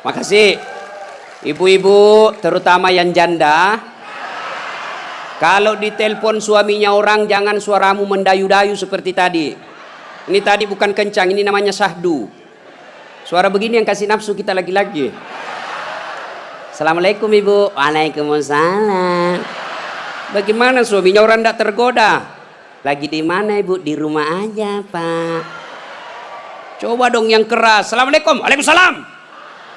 Makasih. Ibu-ibu, terutama yang janda, kalau ditelepon suaminya orang, jangan suaramu mendayu-dayu seperti tadi. Ini tadi bukan kencang, ini namanya syahdu. Suara begini yang kasih nafsu kita lagi-lagi. Assalamualaikum ibu. Waalaikumsalam. Bagaimana suaminya orang tidak tergoda? Lagi di mana ibu? Di rumah aja pak. Coba dong yang keras. Assalamualaikum. Waalaikumsalam.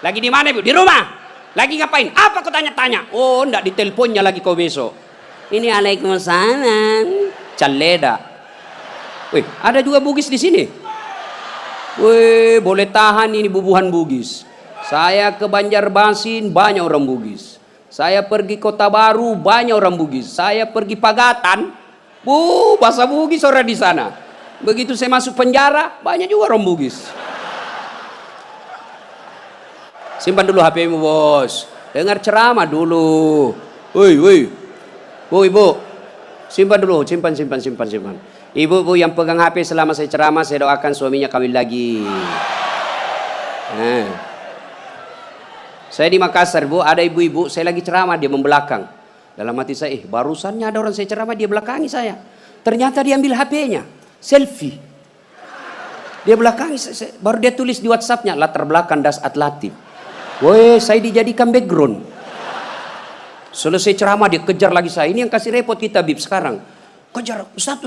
Lagi di mana ibu? Di rumah. Lagi ngapain? Apa kau tanya-tanya? Oh, ndak diteleponnya lagi kau besok. Ini Waalaikumsalam. Caleda. Wih, ada juga Bugis di sini. Wih, boleh tahan ini bubuhan Bugis. Saya ke Banjarmasin banyak orang Bugis. Saya pergi Kota Baru banyak orang Bugis. Saya pergi Pagatan, bahasa Bugis orang di sana. Begitu saya masuk penjara banyak juga orang Bugis. Simpan dulu HP-mu bos. Dengar ceramah dulu. Woi, ibu, simpan dulu, simpan. Ibu yang pegang HP selama saya ceramah, saya doakan suaminya kawin lagi. Nah. Saya di Makassar bu, ada ibu-ibu, saya lagi ceramah, dia membelakang. Dalam hati saya, barusannya ada orang saya ceramah, dia belakangi saya. Ternyata dia ambil HP-nya, selfie. Dia belakangi, baru dia tulis di WhatsApp-nya, latar belakang das Atlatif. Woi, saya dijadikan background. Selesai ceramah dia kejar lagi saya. Ini yang kasih repot kita Bib sekarang. Kejar, Ustaz,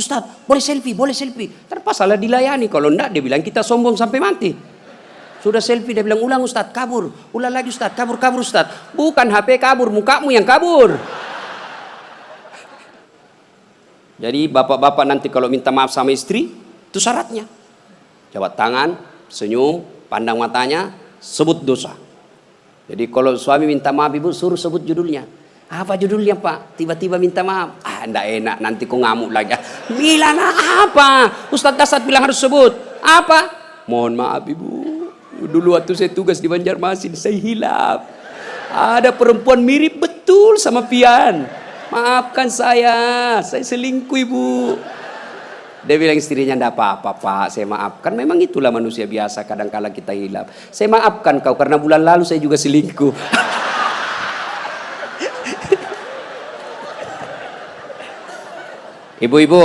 boleh selfie. Terpaksalah dilayani. Kalau enggak dia bilang kita sombong sampai mati. Sudah selfie dia bilang ulang Ustaz, kabur. Ulang lagi Ustaz, kabur Ustaz. Bukan HP kabur, mukamu yang kabur. Jadi bapak-bapak nanti kalau minta maaf sama istri, itu syaratnya. Jabat tangan, senyum, pandang matanya, sebut dosa. Jadi kalau suami minta maaf ibu suruh sebut judulnya. Apa judulnya pak? Tiba-tiba minta maaf. Enggak enak nanti kau ngamuk lagi. Milana apa? Ustaz Dasat bilang harus sebut. Apa? Mohon maaf ibu. Dulu waktu saya tugas di Banjarmasin saya hilaf. Ada perempuan mirip betul sama Pian. Maafkan saya selingkuh ibu. Dia bilang istrinya enggak apa-apa pak, saya maafkan. Memang itulah manusia biasa, kadang-kala kita hilaf. Saya maafkan kau karena bulan lalu saya juga selingkuh. Ibu-ibu,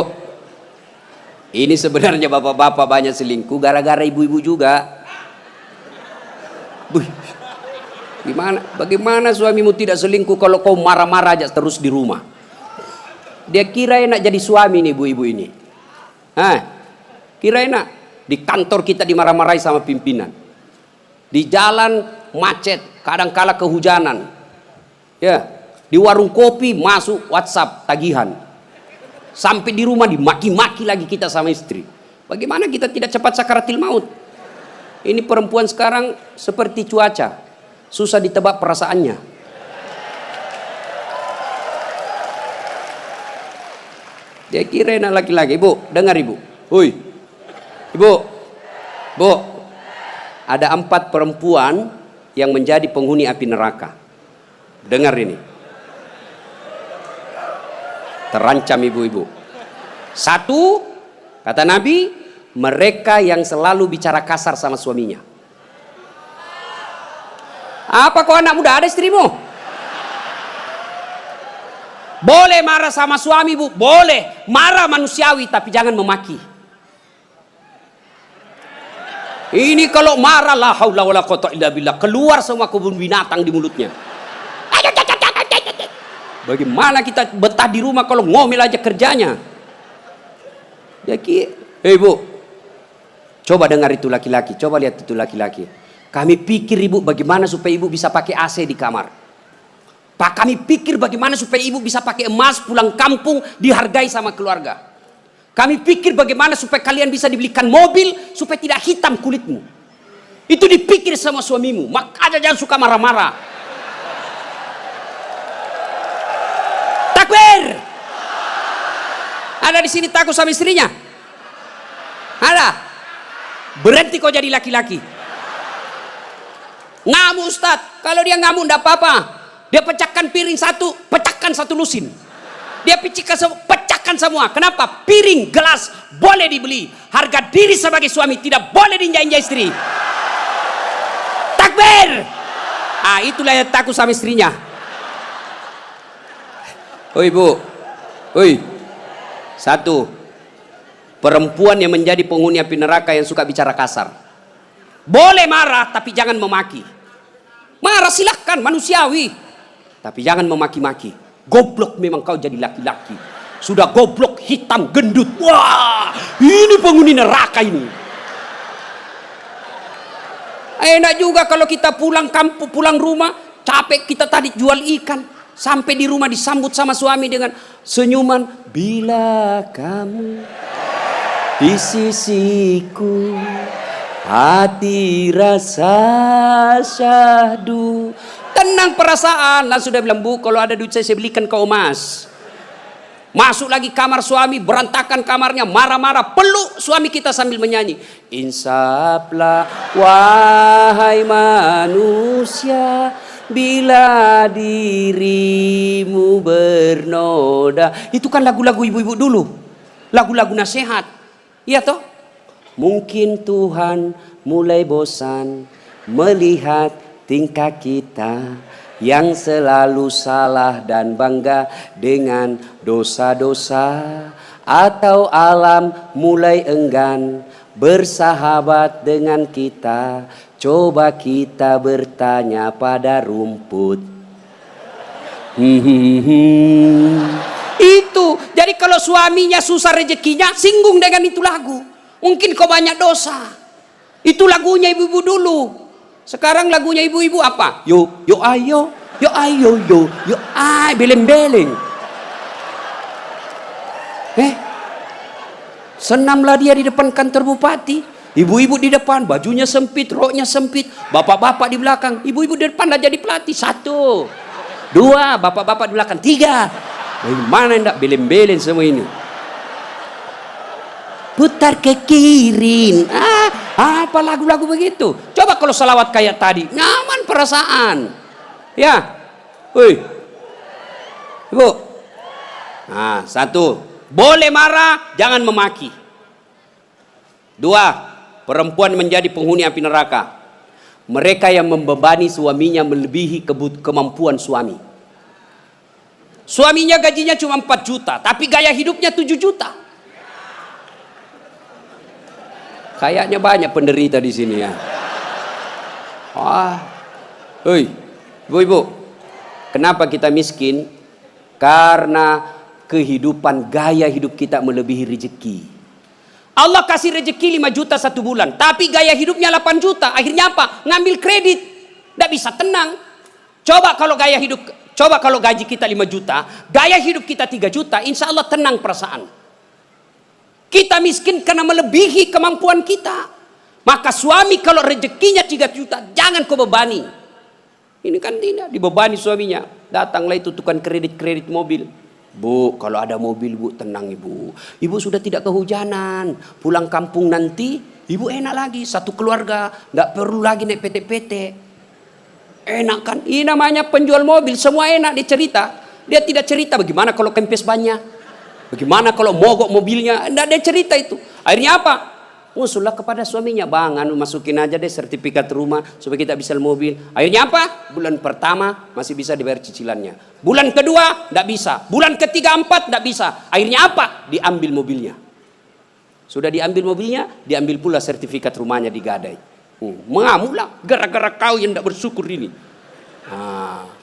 ini sebenarnya bapak-bapak banyak selingkuh gara-gara ibu-ibu juga. Bagaimana suamimu tidak selingkuh kalau kau marah-marah aja terus di rumah? Dia kira enak jadi suami nih ibu-ibu ini. Kira enak. Di kantor kita dimarah-marahi sama pimpinan. Di jalan macet, kadang-kala kehujanan. Ya, di warung kopi masuk WhatsApp tagihan. Sampai di rumah dimaki-maki lagi kita sama istri. Bagaimana kita tidak cepat sakaratil maut? Ini perempuan sekarang seperti cuaca, susah ditebak perasaannya. Dia kira enak laki-laki. Ibu, dengar ibu. Hui, ibu, bu, ada 4 perempuan yang menjadi penghuni api neraka. Dengar ini. Terancam ibu-ibu. 1, kata Nabi, mereka yang selalu bicara kasar sama suaminya. Apa kau anak muda ada istrimu? Boleh marah sama suami bu, boleh marah manusiawi tapi jangan memaki. Ini kalau marah la haula wala quwata illa billah, keluar semua kebun binatang di mulutnya. Bagaimana kita betah di rumah kalau ngomel aja kerjanya? Jadi, bu, coba dengar itu laki-laki, coba lihat itu laki-laki. Kami pikir ibu bagaimana supaya ibu bisa pakai AC di kamar. Pak, kami pikir bagaimana supaya ibu bisa pakai emas pulang kampung dihargai sama keluarga. Kami pikir bagaimana supaya kalian bisa dibelikan mobil supaya tidak hitam kulitmu. Itu dipikir sama suamimu. Makanya jangan suka marah-marah. Takbir. Ada di sini takut sama istrinya? Ada. Berhenti kau jadi laki-laki. Ngamuk Ustaz. Kalau dia ngamuk enggak apa-apa. Dia pecahkan piring satu, pecahkan satu lusin. Dia pecahkan semua. Kenapa? Piring, gelas boleh dibeli. Harga diri sebagai suami tidak boleh diinjak-injak istri. Takbir. Itulah yang takut sama istrinya. Oi bu, oi. Satu, perempuan yang menjadi penghuni api neraka yang suka bicara kasar. Boleh marah tapi jangan memaki. Marah silahkan, manusiawi. Tapi jangan memaki-maki. Goblok memang kau jadi laki-laki. Sudah goblok, hitam, gendut. Wah, ini penghuni neraka ini. Enak juga kalau kita pulang kampung, pulang rumah, capek kita tadi jual ikan. Sampai di rumah disambut sama suami dengan senyuman. Bila kamu di sisiku, hati rasa syahdu. Tenang perasaan. Langsung dia bilang, bu kalau ada duit saya belikan kau emas. Masuk lagi kamar suami, berantakan kamarnya, marah-marah, peluk suami kita sambil menyanyi. Insaflah wahai manusia, bila dirimu bernoda. Itu kan lagu-lagu ibu-ibu dulu, lagu-lagu nasihat, iya toh? Mungkin Tuhan mulai bosan melihat tingkah kita yang selalu salah dan bangga dengan dosa-dosa, atau alam mulai enggan bersahabat dengan kita. Coba kita bertanya pada rumput. Itu. Jadi kalau suaminya susah rezekinya, singgung dengan itu lagu. Mungkin kau banyak dosa. Itu lagunya ibu-ibu dulu. Sekarang lagunya ibu-ibu apa? Yo, yo ayo, yo ayo, yo ay, beleng-beleng. Senamlah dia di depan kantor bupati. Ibu-ibu di depan, bajunya sempit, roknya sempit. Bapak-bapak di belakang. Ibu-ibu di depan lah jadi pelatih. 1, 2, bapak-bapak di belakang. 3. Mana enggak beleng-beleng semua ini? Putar ke kiri. Apa lagu-lagu begitu? Coba kalau salawat kayak tadi, nyaman perasaan. Ya, woi, ibu. Nah, 1, boleh marah, jangan memaki. 2, perempuan menjadi penghuni api neraka. Mereka yang membebani suaminya melebihi kemampuan suami. Suaminya gajinya cuma 4 juta, tapi gaya hidupnya 7 juta. Kayaknya banyak penderita di sini ya. Hei, ibu-ibu, kenapa kita miskin? Karena kehidupan, gaya hidup kita melebihi rezeki. Allah kasih rezeki 5 juta 1 bulan, tapi gaya hidupnya 8 juta. Akhirnya apa? Ngambil kredit, nggak bisa tenang. Coba kalau gaji kita 5 juta, gaya hidup kita 3 juta, insya Allah tenang perasaan. Kita miskin karena melebihi kemampuan kita. Maka suami kalau rezekinya 3 juta, jangan kau bebani. Ini kan tidak dibebani suaminya. Datanglah itu tukang kredit mobil. Bu, kalau ada mobil bu, tenang ibu. Ibu sudah tidak kehujanan. Pulang kampung nanti, ibu enak lagi. Satu keluarga, nggak perlu lagi naik PT-PT. Enak kan? Ini namanya penjual mobil, semua enak dia cerita. Dia tidak cerita bagaimana kalau kempes banyak. Bagaimana kalau mogok mobilnya? Tidak ada cerita itu. Akhirnya apa? Usullah kepada suaminya, bang, masukin aja deh sertifikat rumah supaya kita bisa mobil. Akhirnya apa? Bulan pertama masih bisa dibayar cicilannya. Bulan kedua tidak bisa. Bulan ketiga, 4 tidak bisa. Akhirnya apa? Diambil mobilnya. Sudah diambil mobilnya, diambil pula sertifikat rumahnya digadai. Mengamuklah gara-gara kau yang tidak bersyukur ini.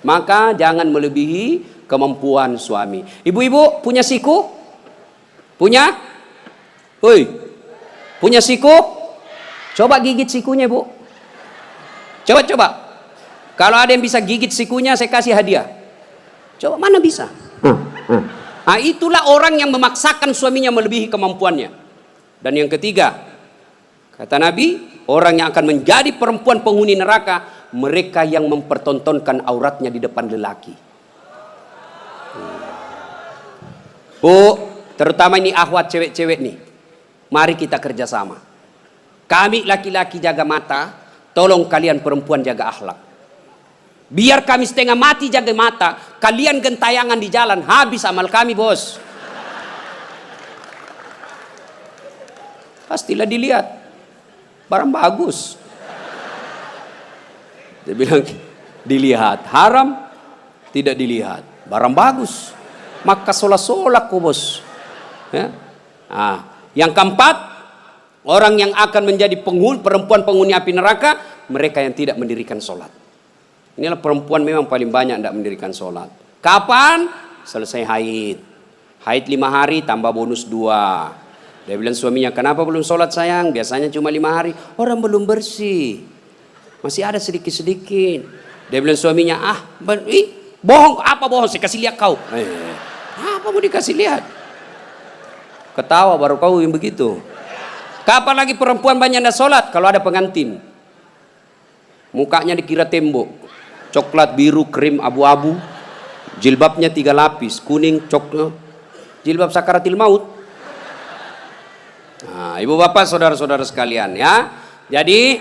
Maka jangan melebihi kemampuan suami. Ibu-ibu punya siku? Punya? Hoi, punya siku? Coba gigit sikunya bu. Coba. Kalau ada yang bisa gigit sikunya, saya kasih hadiah. Coba, mana bisa? Itulah orang yang memaksakan suaminya melebihi kemampuannya. Dan yang ketiga, kata Nabi, orang yang akan menjadi perempuan penghuni neraka, mereka yang mempertontonkan auratnya di depan lelaki. Bu, terutama ini akhwat cewek-cewek nih. Mari kita kerjasama. Kami laki-laki jaga mata, tolong kalian perempuan jaga akhlak. Biar kami setengah mati jaga mata, kalian gentayangan di jalan, habis amal kami bos. Pastilah dilihat, barang bagus. Dia bilang, dilihat. Haram tidak dilihat. Barang bagus, maka solak-solak kok bos. Ya. Yang keempat, orang yang akan menjadi perempuan penghuni api neraka, mereka yang tidak mendirikan sholat. Inilah perempuan memang paling banyak tidak mendirikan sholat. Kapan? Selesai haid. Haid 5 hari tambah bonus 2. Dia bilang suaminya, kenapa belum sholat sayang? Biasanya cuma 5 hari. Orang belum bersih, masih ada sedikit-sedikit. Dia bilang suaminya, bohong. Apa bohong? Saya kasih lihat kau. Apa mau dikasih lihat? Ketawa baru kau yang begitu. Kapan lagi perempuan banyak tidak sholat? Kalau ada pengantin, mukanya dikira tembok, coklat, biru, krim, abu-abu, jilbabnya 3 lapis, kuning, coklat, jilbab sakaratil maut. Ibu bapak saudara-saudara sekalian ya. Jadi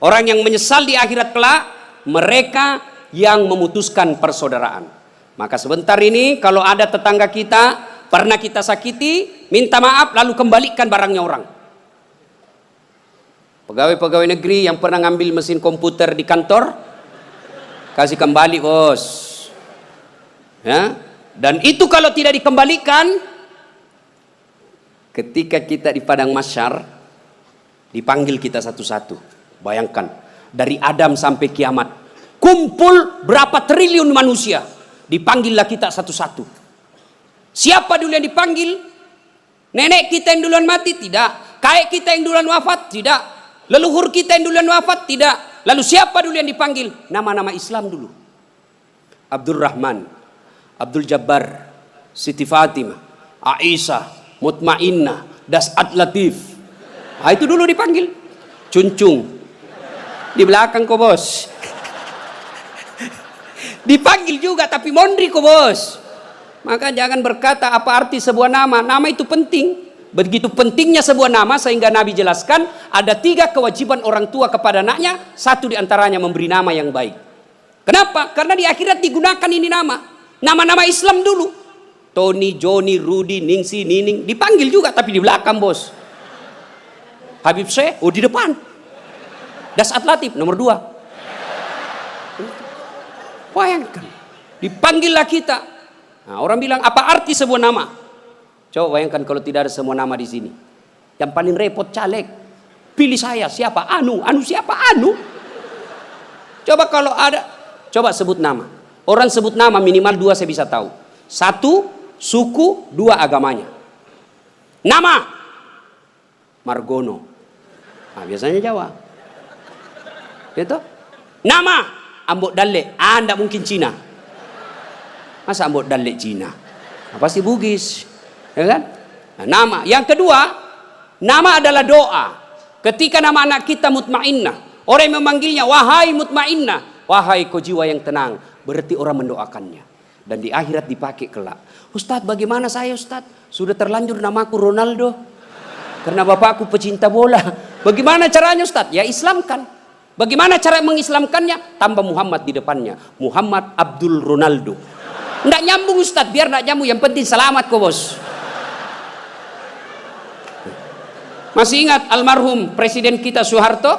orang yang menyesal di akhirat kelak, mereka yang memutuskan persaudaraan. Maka sebentar ini kalau ada tetangga kita pernah kita sakiti, minta maaf lalu kembalikan barangnya orang. Pegawai-pegawai negeri yang pernah ngambil mesin komputer di kantor, kasih kembali bos. Ya? Dan itu kalau tidak dikembalikan, ketika kita di padang mahsyar, dipanggil kita satu-satu. Bayangkan, dari Adam sampai kiamat, kumpul berapa triliun manusia, dipanggillah kita satu-satu. Siapa dulu yang dipanggil? Nenek kita yang duluan mati? Tidak. Kakek kita yang duluan wafat? Tidak. Leluhur kita yang duluan wafat? Tidak. Lalu siapa dulu yang dipanggil? Nama-nama Islam dulu. Abdurrahman, Abdul Jabbar, Siti Fatimah, Aisyah, Mutmainnah, Das'at Latif. Itu dulu dipanggil. Cuncung. Di belakang kok bos. Dipanggil juga tapi mondri kok bos. Maka jangan berkata apa arti sebuah nama. Nama itu penting. Begitu pentingnya sebuah nama sehingga Nabi jelaskan ada 3 kewajiban orang tua kepada anaknya. 1 diantaranya memberi nama yang baik. Kenapa? Karena di akhirat digunakan ini nama. Nama-nama Islam dulu. Tony, Johnny, Rudy, Ningsi, Nining. Dipanggil juga tapi di belakang bos. Habib Syekh, di depan. Das'at Latif nomor 2. Bayangkan. Dipanggillah kita. Orang bilang apa arti sebuah nama? Coba bayangkan kalau tidak ada semua nama di sini. Yang paling repot caleg. Pilih saya siapa? Anu siapa? Anu. Coba kalau ada, coba sebut nama. Orang sebut nama minimal 2 saya bisa tahu. 1 suku, 2 agamanya. Nama Margono. Biasanya Jawa. Gitu? Nama Ambok Dalle. Enggak mungkin Cina. Masa Ambok Dalle Cina? Pasti Bugis. Ya kan? Nama. Yang kedua, nama adalah doa. Ketika nama anak kita Mutmainnah, orang yang memanggilnya wahai Mutmainnah, wahai kau jiwa yang tenang, berarti orang mendoakannya. Dan di akhirat dipakai kelak. Ustadz, bagaimana saya Ustadz? Sudah terlanjur namaku Ronaldo. Karena bapakku pecinta bola. Bagaimana caranya Ustadz? Ya Islamkan. Bagaimana cara mengislamkannya? Tambah Muhammad di depannya. Muhammad Abdul Ronaldo. Nggak nyambung Ustadz, biar nggak nyambung. Yang penting selamat kok bos. Masih ingat almarhum Presiden kita Soeharto?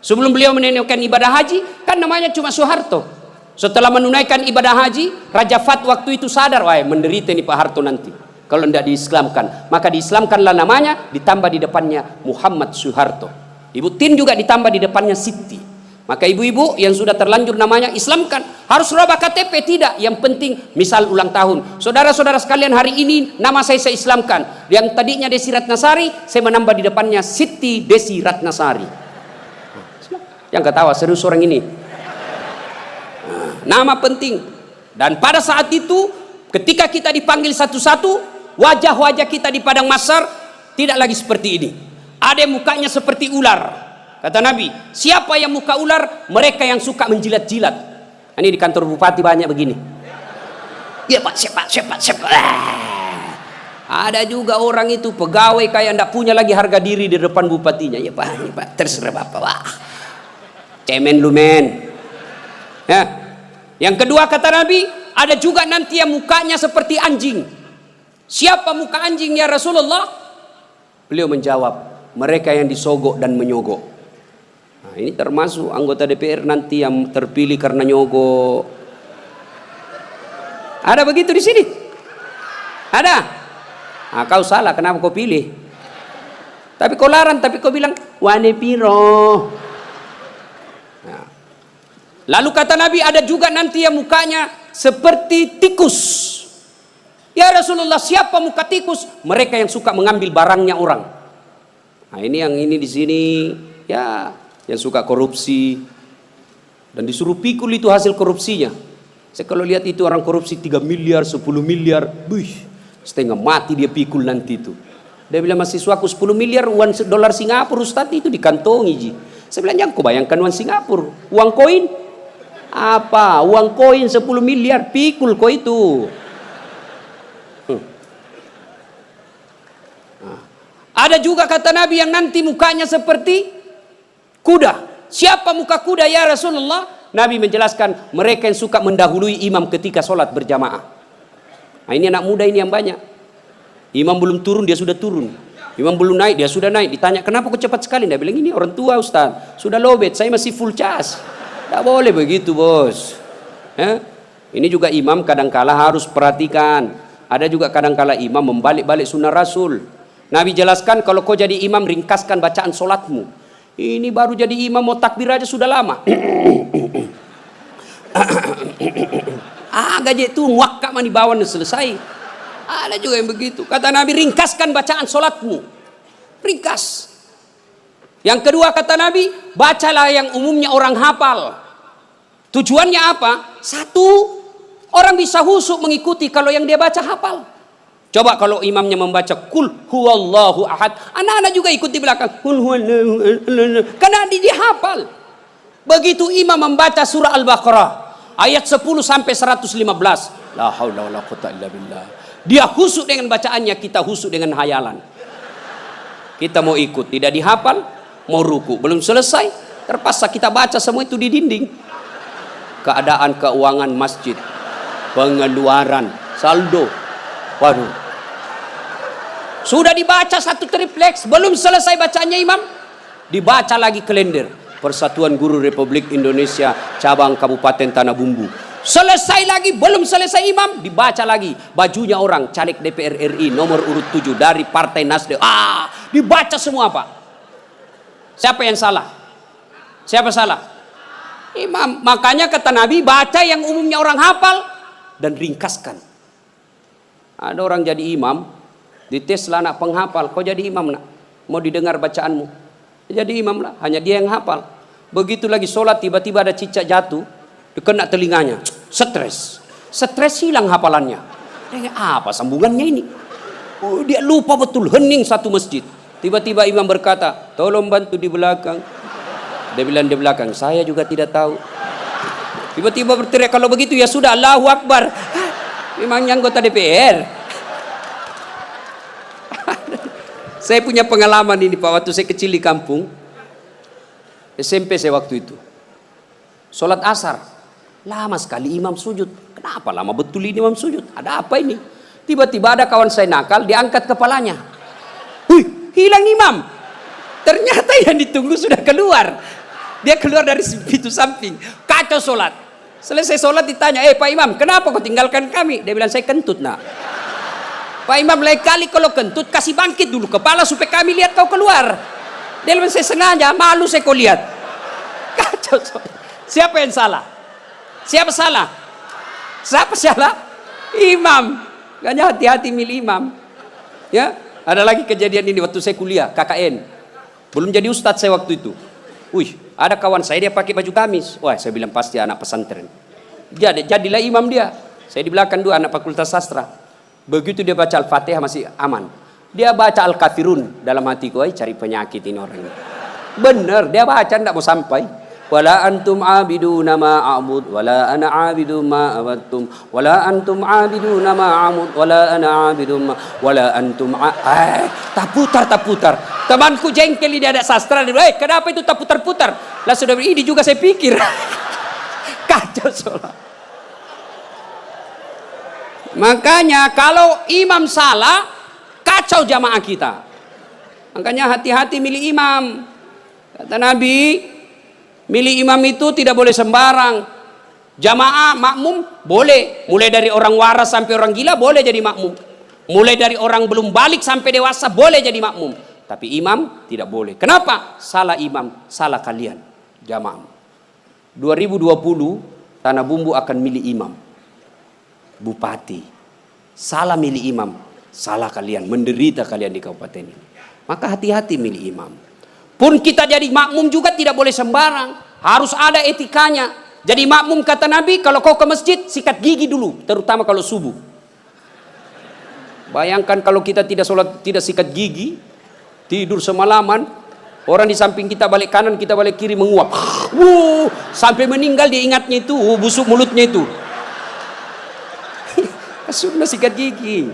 Sebelum beliau menunaikan ibadah haji, kan namanya cuma Soeharto. Setelah menunaikan ibadah haji, Raja Fat waktu itu sadar, wah menderita nih Pak Harto nanti. Kalau tidak diislamkan, maka diislamkanlah namanya, ditambah di depannya Muhammad Soeharto. Ibu Tin juga ditambah di depannya Siti. Maka ibu-ibu yang sudah terlanjur namanya Islamkan. Harus rubah KTP? Tidak. Yang penting misal ulang tahun. Saudara-saudara sekalian, hari ini nama saya islamkan. Yang tadinya Desi Ratnasari, saya menambah di depannya Siti Desi Ratnasari. Yang ketawa serius orang ini. Nama penting. Dan pada saat itu ketika kita dipanggil satu-satu, wajah-wajah kita di padang mahsyar tidak lagi seperti ini. Ada yang mukanya seperti ular. Kata Nabi, siapa yang muka ular? Mereka yang suka menjilat-jilat. Ini di kantor bupati banyak begini. Ya Pak, siapa. Ada juga orang itu pegawai kayak ndak punya lagi harga diri di depan bupatinya. Ya Pak, terserah Bapak. Wah. Cemen lu men. Ya. Yang kedua kata Nabi, ada juga nanti yang mukanya seperti anjing. Siapa muka anjing ya Rasulullah? Beliau menjawab, mereka yang disogok dan menyogok. Nah, ini termasuk anggota DPR nanti yang terpilih karena nyogok. Ada begitu di sini? Ada? Nah, kau salah, kenapa kau pilih? Tapi kau larang, tapi kau bilang wane piro. Nah. Lalu kata Nabi, ada juga nanti yang mukanya seperti tikus. Ya Rasulullah, siapa muka tikus? Mereka yang suka mengambil barangnya orang. Nah, ini yang ini di sini ya, yang suka korupsi dan disuruh pikul itu hasil korupsinya. Saya kalau lihat itu orang korupsi 3 miliar, 10 miliar, setengah mati dia pikul nanti itu. Dia bilang mahasiswaku 10 miliar uang dolar Singapura Ustaz itu dikantongi ji. Saya bilang jangan kau bayangkan uang Singapura, uang koin apa? Uang koin 10 miliar pikul kau itu. Ada juga kata Nabi yang nanti mukanya seperti kuda. Siapa muka kuda ya Rasulullah? Nabi menjelaskan mereka yang suka mendahului imam ketika sholat berjamaah. Nah, ini anak muda ini yang banyak. Imam belum turun dia sudah turun. Imam belum naik dia sudah naik. Ditanya kenapa kok cepat sekali? Dia bilang ini orang tua Ustaz. Sudah lowbat, saya masih full charge. Tidak boleh begitu bos. Ini juga imam kadangkala harus perhatikan. Ada juga kadangkala imam membalik-balik sunnah Rasul. Nabi jelaskan kalau kau jadi imam ringkaskan bacaan solatmu. Ini baru jadi imam mau takbir aja sudah lama. Gaji itu wakak mani bawan selesai. Ada juga yang begitu. Kata Nabi ringkaskan bacaan solatmu. Ringkas. Yang kedua kata Nabi, bacalah yang umumnya orang hafal. Tujuannya apa? Satu, orang bisa husuk mengikuti kalau yang dia baca hafal. Coba kalau imamnya membaca kul huwallahu ahad, anak-anak juga ikut di belakang kul huwallahu ahad, karena dia hafal. Begitu imam membaca surah Al-Baqarah ayat 10 sampai 115, la haula wala quwwata illa billah. Dia husuk dengan bacaannya, kita husuk dengan hayalan. Kita mau ikut, tidak dihafal, mau ruku, belum selesai, terpaksa kita baca semua itu di dinding. Keadaan keuangan masjid, pengeluaran, saldo, waduh. Sudah dibaca satu tripleks, belum selesai bacanya imam, dibaca lagi kalender Persatuan Guru Republik Indonesia cabang Kabupaten Tanah Bumbu. Selesai lagi, belum selesai imam, dibaca lagi bajunya orang caleg DPR RI nomor urut 7 dari Partai Nasdem. Dibaca semua Pak. Siapa yang salah? Siapa salah? Imam. Makanya kata Nabi, baca yang umumnya orang hafal dan ringkaskan. Ada orang jadi imam, dites lah anak penghafal, kau jadi imam nak, mau didengar bacaanmu, jadi imam lah, hanya dia yang hafal. Begitu lagi sholat tiba-tiba ada cicak jatuh, kena telinganya, stres hilang hafalannya. Apa sambungannya ini? Dia lupa betul, hening satu masjid. Tiba-tiba imam berkata, tolong bantu di belakang. Dia bilang di belakang, saya juga tidak tahu. Tiba-tiba berteriak, kalau begitu ya sudah, Allahu Akbar. Memangnya anggota DPR. Saya punya pengalaman ini Pak, waktu saya kecil di kampung SMP saya waktu itu sholat asar lama sekali imam sujud. Kenapa lama betul ini imam sujud? Ada apa ini? Tiba-tiba ada kawan saya nakal, diangkat kepalanya, hilang imam. Ternyata yang ditunggu sudah keluar. Dia keluar dari pintu samping, kacau sholat. Selesai sholat ditanya, Pak Imam kenapa kau tinggalkan kami? Dia bilang saya kentut nak. Pak Imam lain kali kalau kentut kasih bangkit dulu kepala supaya kami lihat kau keluar. Dia bilang saya sengaja, malu saya kau lihat. Kacau. Siapa yang salah? Siapa salah? Siapa salah? Imam. Makanya hati-hati milih imam. Ya, ada lagi kejadian ini waktu saya kuliah KKN. Belum jadi ustadz saya waktu itu. Ada kawan saya dia pakai baju gamis. Wah, saya bilang pasti anak pesantren. Jadilah imam dia. Saya di belakang dua anak fakultas sastra. Begitu dia baca Al-Fatihah masih aman. Dia baca Al-Kafirun dalam hatiku, cari penyakit ini orang ini. Benar, dia baca tidak mau sampai. Wala antum abiduna ma a'bud wala ana abidu ma abattum wala antum abiduna ma a'bud wala ana abidu ma wala antum tak putar. Temanku jengkel ini ada sastra. Kenapa itu tak putar-putar? Lah sudah ini juga saya pikir. Kacau sholat. Makanya kalau imam salah, kacau jamaah kita. Makanya hati-hati milih imam. Kata Nabi, Milih imam itu tidak boleh sembarang. Jamaah makmum boleh, mulai dari orang waras sampai orang gila boleh jadi makmum, mulai dari orang belum balik sampai dewasa boleh jadi makmum, tapi imam tidak boleh. Kenapa? Salah imam, salah kalian jamaah. 2020 Tanah Bumbu akan milih imam bupati, salah milih imam, salah kalian, menderita kalian di kabupaten ini. Maka hati-hati milih imam. Pun kita jadi makmum juga tidak boleh sembarang, harus ada etikanya. Jadi makmum kata Nabi, kalau kau ke masjid sikat gigi dulu, terutama kalau subuh. Bayangkan kalau kita tidak sholat, tidak sikat gigi, tidur semalaman, orang di samping kita balik kanan, kita balik kiri menguap, sampai meninggal dia ingatnya itu, busuk mulutnya itu. Sunnah sikat gigi.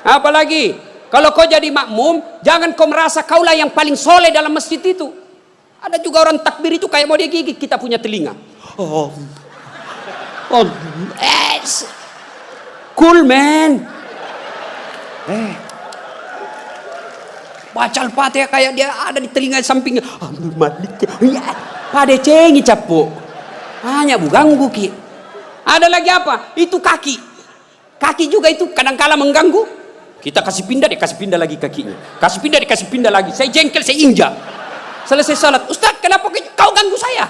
Apalagi kalau kau jadi makmum, jangan kau merasa kaulah yang paling soleh dalam masjid itu. Ada juga orang takbir itu kayak mau dia gigit kita punya telinga. Cool man. Baca Al-Fatihah kayak dia ada di telinga sampingnya. Pada cengi capuk. Hanya ganggu ki. Ada lagi apa? Itu kaki. Kaki juga itu kadang-kala mengganggu. Kita kasih pindah, dia kasih pindah lagi kakinya. Kasih pindah, dia kasih pindah lagi. Saya jengkel, saya injak. Selesai salat, Ustaz kenapa kau ganggu saya?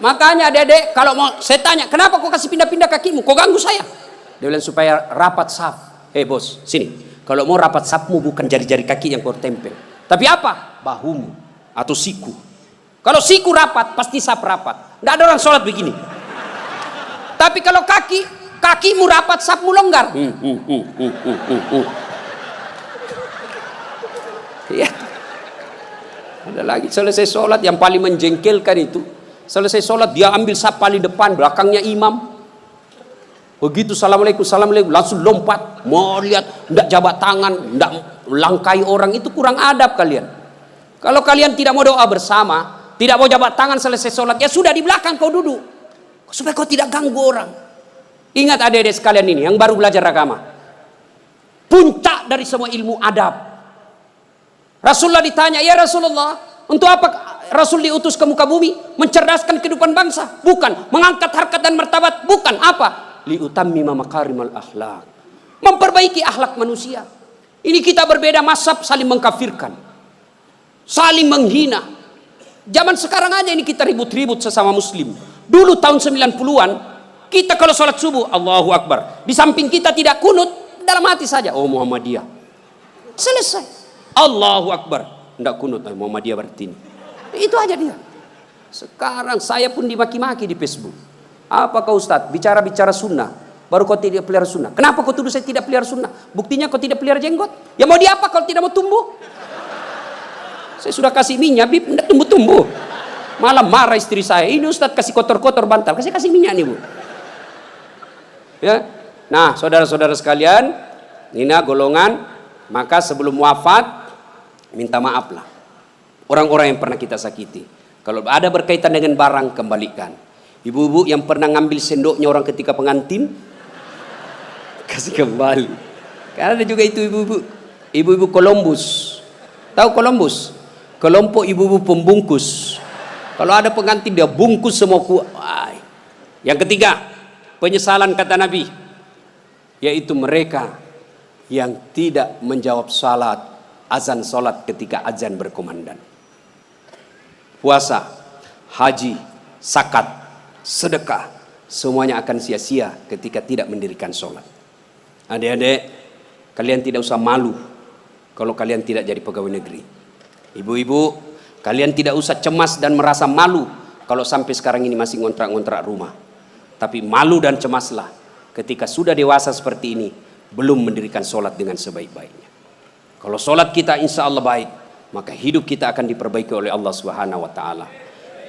Makanya adik-adik kalau mau saya tanya, kenapa kau kasih pindah-pindah kakimu? Kau ganggu saya? Dia bilang supaya rapat saf. Bos, sini. Kalau mau rapat safmu bukan jari-jari kaki yang kau tempel. Tapi apa? Bahumu atau siku. Kalau siku rapat, pasti saf rapat. Nggak ada orang sholat begini. Tapi kalau kakimu rapat, safmu longgar. Ya. Ada lagi selesai sholat yang paling menjengkelkan itu. Selesai sholat dia ambil saf paling depan, belakangnya imam. Begitu assalamualaikum, assalamualaikum, langsung lompat. Mau lihat, tidak jabat tangan, tidak langkai orang, itu kurang adab kalian. Kalau kalian tidak mau doa bersama, tidak mau jabat tangan selesai sholat, ya sudah di belakang kau duduk. Supaya kau tidak ganggu orang. Ingat adik-adik sekalian ini, yang baru belajar agama. Puncak dari semua ilmu adab. Rasulullah ditanya, ya Rasulullah, untuk apa Rasul diutus ke muka bumi? Mencerdaskan kehidupan bangsa? Bukan. Mengangkat harkat dan martabat? Bukan. Apa? Liutammima makarimal akhlak. Memperbaiki akhlak manusia. Ini kita berbeda mazhab, saling mengkafirkan, saling menghina. Zaman sekarang aja ini kita ribut-ribut sesama muslim. Dulu tahun 90-an, kita kalau sholat subuh, Allahu Akbar. Di samping kita tidak kunut, dalam hati saja, oh Muhammadiyah. Selesai. Allahu Akbar, tidak kunut, Muhammadiyah berarti ini. Itu aja dia. Sekarang saya pun dimaki-maki di Facebook. Apa kau Ustaz, bicara-bicara sunnah, baru kau tidak pelihara sunnah. Kenapa kau tuduh saya tidak pelihara sunnah? Buktinya kau tidak pelihara jenggot. Ya mau diapa kalau tidak mau tumbuh? Saya sudah kasih minyak, Bib, tidak tumbuh-tumbuh. Malah marah istri saya, ini Ustaz kasih kotor-kotor bantal, saya kasih minyak nih Bu. Ya. Nah saudara-saudara sekalian, ini golongan, maka sebelum wafat minta maaflah orang-orang yang pernah kita sakiti. Kalau ada berkaitan dengan barang, kembalikan. Ibu-ibu yang pernah ngambil sendoknya orang ketika pengantin, kasih kembali. Karena ada juga itu ibu-ibu Columbus. Tahu Columbus? Kelompok ibu-ibu pembungkus. Kalau ada pengantin dia bungkus semua Yang ketiga, penyesalan kata Nabi, yaitu mereka yang tidak menjawab azan salat ketika azan berkumandang. Puasa, haji, zakat, sedekah, semuanya akan sia-sia ketika tidak mendirikan salat. Adik-adik, kalian tidak usah malu kalau kalian tidak jadi pegawai negeri. Ibu-ibu, kalian tidak usah cemas dan merasa malu kalau sampai sekarang ini masih ngontrak-ngontrak rumah. Tapi malu dan cemaslah ketika sudah dewasa seperti ini belum mendirikan salat dengan sebaik-baiknya. Kalau salat kita insya Allah baik, maka hidup kita akan diperbaiki oleh Allah Subhanahu wa taala.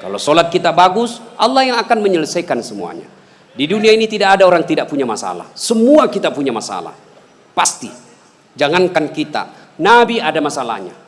Kalau salat kita bagus, Allah yang akan menyelesaikan semuanya. Di dunia ini tidak ada orang tidak punya masalah. Semua kita punya masalah. Pasti. Jangankan kita, Nabi ada masalahnya.